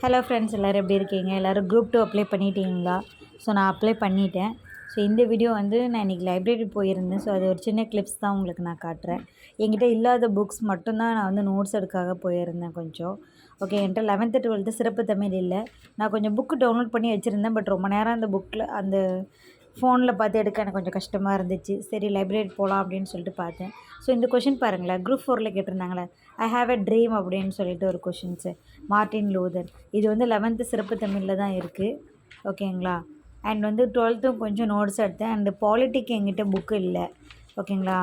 Hello friends, எல்லோரும் எப்படி இருக்கீங்க? எல்லோரும் குரூப் 2 அப்ளை பண்ணிட்டீங்களா? ஸோ நான் அப்ளை பண்ணிட்டேன். ஸோ இந்த வீடியோ வந்து நான் இன்றைக்கி லைப்ரரி போயிருந்தேன். ஸோ அது ஒரு சின்ன கிளிப்ஸ் தான் உங்களுக்கு நான் காட்டுறேன். என்கிட்ட இல்லாத புக்ஸ் மட்டும்தான் நான் வந்து நோட்ஸ் எடுக்காக போயிருந்தேன் கொஞ்சம். ஓகே, என்கிட்ட 11th 12th சிறப்பு தமிழ் இல்லை. நான் கொஞ்சம் புக்கு டவுன்லோட் பண்ணி வச்சுருந்தேன். பட் ரொம்ப நேரம் அந்த புக்கில் அந்த ஃபோனில் பார்த்து எடுக்க எனக்கு கொஞ்சம் கஷ்டமாக இருந்துச்சு. சரி லைப்ரரி போகலாம் அப்படின்னு சொல்லிட்டு பார்த்தேன். ஸோ இந்த கொஷின் பாருங்களேன், குரூப் 4ல் கேட்டிருந்தாங்களே, ஐ ஹாவ் எ ட்ரீம் அப்படின்னு சொல்லிட்டு ஒரு கொஷின்ஸு, மார்ட்டின் லூதர். இது வந்து 11th சிறப்பு தமிழில் தான் இருக்குது. ஓகேங்களா? அண்ட் வந்து 12th கொஞ்சம் நோட்ஸ் எடுத்தேன். அண்டு பாலிட்டிக் என்கிட்ட புக்கு இல்லை. ஓகேங்களா?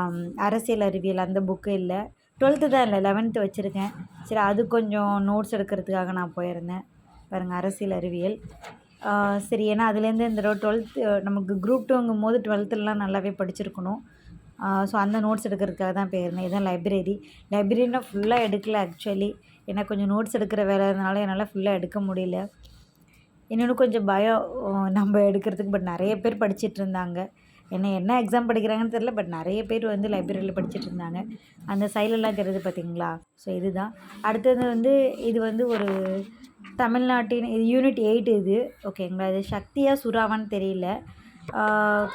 அரசியல் அறிவியல் அந்த புக்கு இல்லை. 12th தான் இல்லை, 11th வச்சுருக்கேன். சரி, அது கொஞ்சம் நோட்ஸ் எடுக்கிறதுக்காக நான் போயிருந்தேன். பாருங்கள், அரசியல் அறிவியல். சரி, ஏன்னா அதுலேருந்து இந்த 12th நமக்கு குரூப் 2ங்கும் போது 12த்லாம் நல்லாவே படிச்சிருக்கணும். ஸோ அந்த நோட்ஸ் எடுக்கிறதுக்காக தான் போயிருந்தேன். இதுதான் லைப்ரரினா ஃபுல்லாக எடுக்கல ஆக்சுவலி. ஏன்னா கொஞ்சம் நோட்ஸ் எடுக்கிற வேலை இருந்தனால என்னால் ஃபுல்லாக எடுக்க முடியல. இன்னொன்று கொஞ்சம் பயம் நம்ம எடுக்கிறதுக்கு. பட் நிறைய பேர் படிச்சுட்டு இருந்தாங்க. என்ன எக்ஸாம் படிக்கிறாங்கன்னு தெரியல. பட் நிறைய பேர் வந்து லைப்ரரியில் படிச்சுட்டு இருந்தாங்க. அந்த சைலெல்லாம் தெரியுது பார்த்தீங்களா? ஸோ இதுதான். அடுத்தது வந்து இது வந்து ஒரு தமிழ்நாட்டின் இது யூனிட் 8 இது. ஓகேங்களா? இது சக்தியா சுறாவான்னு தெரியல.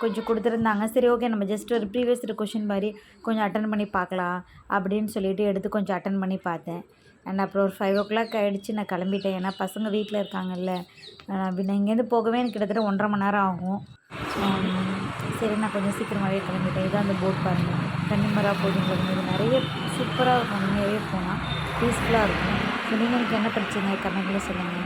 கொஞ்சம் கொடுத்துருந்தாங்க. சரி, ஓகே, நம்ம ஜஸ்ட் ஒரு ப்ரீவியஸ் கொஷின் மாதிரி கொஞ்சம் அட்டன் பண்ணி பார்க்கலாம் அப்படின்னு சொல்லிட்டு எடுத்து கொஞ்சம் அட்டன் பண்ணி பார்த்தேன். அண்ட் அப்புறம் ஒரு 5 o'clock ஆகிடுச்சு, நான் கிளம்பிட்டேன். ஏன்னா பசங்க வீட்டில் இருக்காங்கல்ல. நான் இங்கேருந்து போகவே எனக்கு கிட்டத்தட்ட 1.5 மணி நேரம் ஆகும். சரி, நான் கொஞ்சம் சீக்கிரமாகவே கிளம்பிட்டேன். இதான் அந்த போட் பாருங்கள், கன்னிமரா போகுதுங்கிறது. இது நிறைய சூப்பராக இருக்கும். உண்மையாகவே போனால் பீஸ்ஃபுல்லாக இருக்கும். ஸோ நீங்கள் எனக்கு என்ன படிச்சீங்க கமெண்ட்டில் சொல்லுங்கள்.